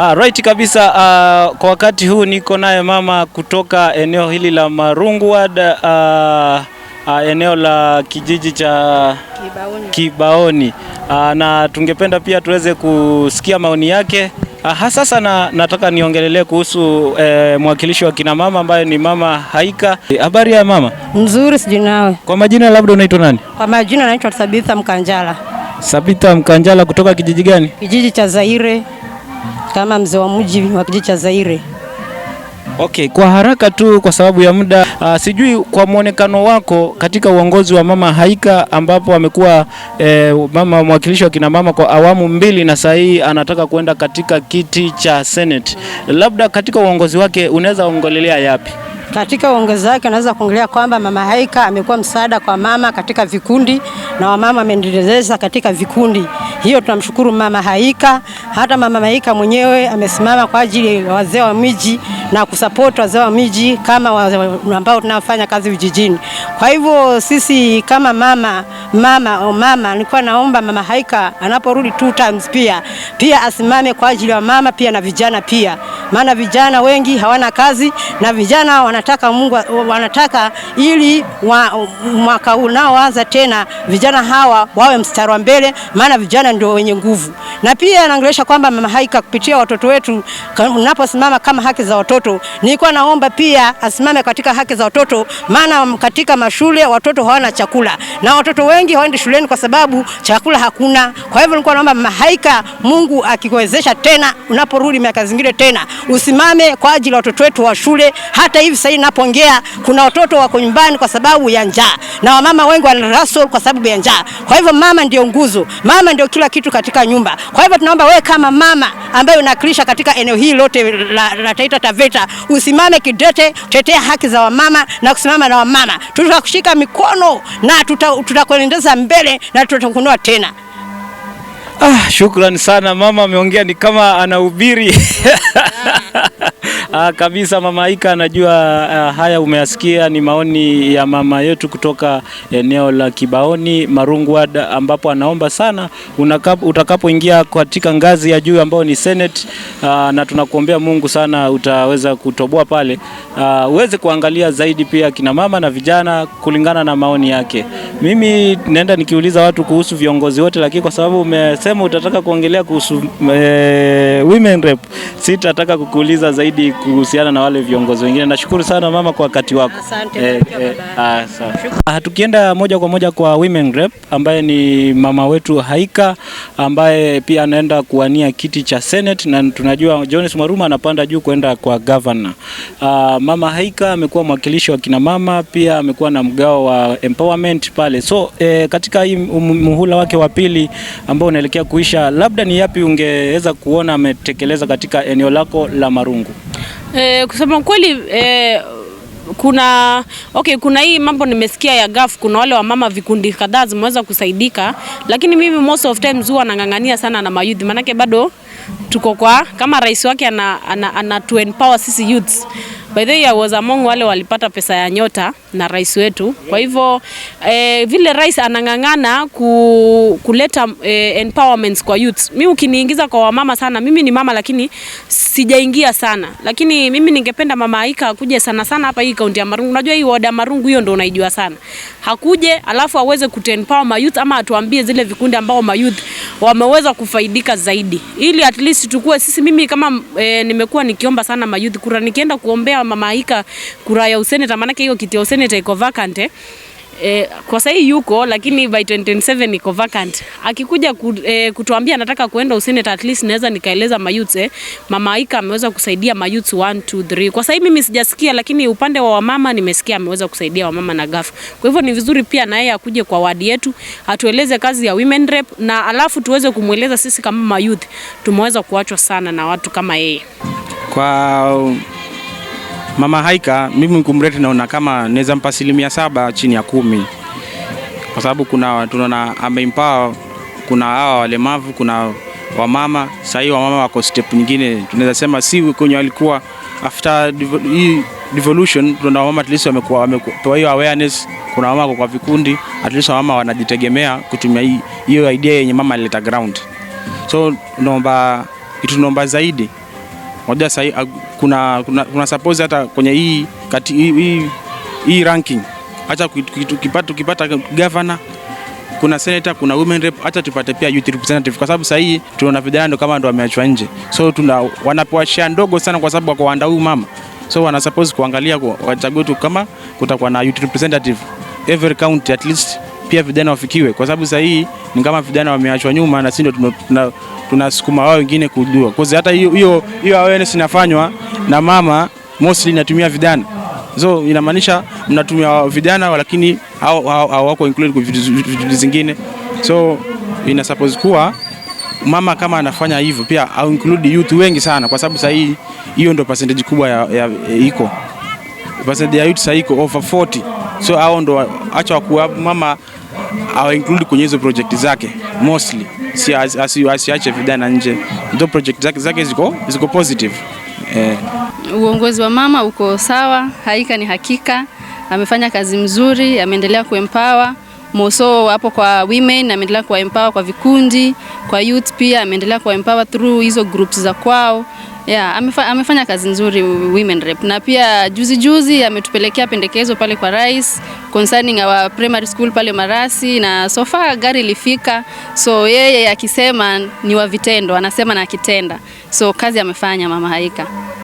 Right kabisa. Kwa wakati huu niko naye mama kutoka eneo hili la Marungu Ward, eneo la kijiji cha Kibaoni. Na tungependa pia tuweze kusikia maoni yake. Hasa sana nataka niongelelee kuhusu mwakilishi wa kina mama ambaye ni Mama Haika. Habari ya mama? Nzuri, sijui nawe. Kwa majina labda unaitwa nani? Kwa majina naitwa Sabitha Mkanjala. Sabitha Mkanjala kutoka kijiji gani? Kijiji cha Zaire, kama mzee wa mji wa kijiji cha Zaire. Okay, kwa haraka tu kwa sababu ya muda, sijui kwa muonekano wako katika uongozi wa Mama Haika ambapo amekuwa mama mwakilishi wa kina mama kwa awamu mbili na sasa hii anataka kwenda katika kiti cha Senate. Labda katika uongozi wake unaweza ongelelea yapi? Katika uongozi wake naweza kuongelea kwamba Mama Haika amekuwa msaada kwa mama katika vikundi na wamama ameendeleza katika vikundi. Hiyo tunamshukuru Mama Haika. Hata Mama Haika mwenyewe amesimama kwa ajili ya wazee wa miji na kusupport wazee wa miji kama ambao tunafanya kazi vijijini. Kwa hivyo sisi kama mama nilikuwa naomba Mama Haika anaporudi 2 times pia asimame kwa ajili ya mama pia na vijana pia. Maana vijana wengi hawana kazi na vijana wanataka ili mwaka unaoanza tena vijana hawa wawe mstari wa mbele, maana vijana ndio wenye nguvu. Na pia naongelesha kwamba Mama Haika kupitia watoto wetu, unaposimama kama haki za watoto, nilikuwa naomba pia asimame katika haki za watoto, maana katika mashule watoto hawana chakula na watoto wengi hawaendi shuleni kwa sababu chakula hakuna. Kwa hivyo nilikuwa naomba Mama Haika, Mungu akikuwezesha tena unaporudi miaka zingine tena usimame kwa ajili ya watoto wetu wa shule. Hata hivi sasa ninapoongea kuna watoto wako nyumbani kwa sababu ya njaa na wamama wengi wanarasol kwa sababu ya njaa. Kwa hivyo mama ndio nguzo, mama ndio kila kitu katika nyumba. Kwa hivyo tunaomba wewe kama mama ambaye unakilisha katika eneo hili lote la Taita Taveta usimame kidete, tetea haki za wamama na kusimama na wamama. Tutakushika mikono na tutakuendeleza mbele na tutakunua tena. Shukrani sana mama, ameongea ni kama anahubiri. Kabisa Mama Haika anajua haya umeyasikia, ni maoni ya mama yetu kutoka eneo la Kibaoni Marungu Ward, ambapo anaomba sana utakapoingia katika ngazi ya juu ambao ni Senate, na tunakuombea Mungu sana utaweza kutoboa pale, uweze kuangalia zaidi pia kina mama na vijana kulingana na maoni yake. Mimi naenda nikiuliza watu kuhusu viongozi wote, lakini kwa sababu umesema utataka kuongelea kuhusu women rep, sitataka kukuuliza zaidi kuhusiana na wale viongozi wengine. Nashukuru sana mama kwa wakati wako. Asante. Tukienda moja kwa moja kwa women rep ambaye ni mama wetu Haika, ambaye pia anaenda kuwania kiti cha Senate, na tunajua Jones Maruma anapanda juu kwenda kwa governor. Mama Haika amekuwa mwakilishi wa kina mama, pia amekuwa na mgao wa empowerment pale. So katika hii muhula wake wa pili ambao unaelekea kuisha, labda ni yapi ungeweza kuona ametekeleza katika eneo lako la Marungu? Kusema kweli kuna hii mambo nimesikia ya GAF, kuna wale wa mama vikundi kadhaa zimeweza kusaidika, lakini mimi most of times huwa nangangania sana na mayouth, manake bado tuko kwa kama rais wake ana to empower sisi youths. By the way, I was among wale walipata pesa ya nyota na rais wetu. Kwa hivyo vile rais anangangana kuleta empowerments kwa youths. Mimi ukiniingiza kwa wamama sana, mimi ni mama lakini sijaingia sana. Lakini mimi ningependa Mama Haika akuje sana hapa hii kaunti ya Marungu. Unajua hii ward ya Marungu hiyo ndio unaijua sana. Hakuje alafu aweze kutempower mayouth, ama atuambie zile vikundi ambao mayouth wameweza kufaidika zaidi. Ili at least tukue sisi, mimi kama nimekuwa nikiomba sana mayouth kura, nikienda kuombea Mama Haika kura ya useneta, maana hiyo kiti ya useneta iko vacant. Kwa sasa yuko, lakini by 2027 iko vacant. Akikuja kutuambia nataka kuenda useneta, at least naweza nikaeleza mayouth Mama Haika ameweza kusaidia mayouth 1 2 3. Kwa sasa mimi sijasikia, lakini upande wa wamama nimesikia ameweza kusaidia wamama na GAF. Kwa hivyo ni vizuri pia na yeye akuje kwa wadi yetu atueleze kazi ya women rep, na alafu tuweze kumueleza sisi kama mayouth tumeweza kuachwa sana na watu kama yeye. Kwa Mama Haika mimi kumrate naona kama naweza mpa 7% chini ya 10, kwa sababu tunaona ameempower, kuna hawa walemavu, kuna wamama. Sasa hivi wamama wako step nyingine, tunaweza sema si kwenye walikuwa after devolution. Tunaona wamama at least wamepewa hiyo awareness, kuna wamama kwa vikundi, at least wamama wanajitegemea kutumia hiyo idea yenye mama alileta ground. So tunaomba zaidi Unajua sasa kuna suppose hata kwenye hii ranking, acha tukipata governor, kuna senator, kuna women rep, acha tupate pia youth representative, kwa sababu sasa hii tunaona vijana ndio kama ndio wameachwa nje. So wanapewa share ndogo sana kwa sababu kwa wanda huyu mama. So wana suppose kuangalia wachague tu kama kutakuwa na youth representative every county at least, pia vijana wafikiwe, kwa sababu sasa hii ni kama vijana wameachwa nyuma na sisi ndio tunasukuma wao wengine kujua. Kwa hata hiyo awareness inafanywa na mama mostly inatumia vijana. So inamaanisha mnatumia vijana lakini hawako included kwa vitu zingine. So ina suppose kuwa mama kama anafanya hivyo pia au include youth wengi sana, kwa sababu sasa hii hiyo ndio percentage kubwa ya iko. Percentage ya youth sasa iko over 40. So hao ndio acha kuwa mama au include kwenye hizo project zake mostly. Asiache vijana nje. Ndio project zake ziko positive. Uongozi wa mama uko sawa, Haika ni hakika amefanya kazi mzuri, ameendelea kuempower moso hapo kwa women, ameendelea kuempower kwa vikundi, kwa youth pia ameendelea kuempower through hizo groups za kwao. Amefanya kazi nzuri women rep, na pia juzi ametupelekea pendekezo pale kwa rais concerning our primary school pale Marasi, na so far gari ilifika. So yeye akisema ni wa vitendo, anasema na akitenda. So kazi amefanya mama Haika.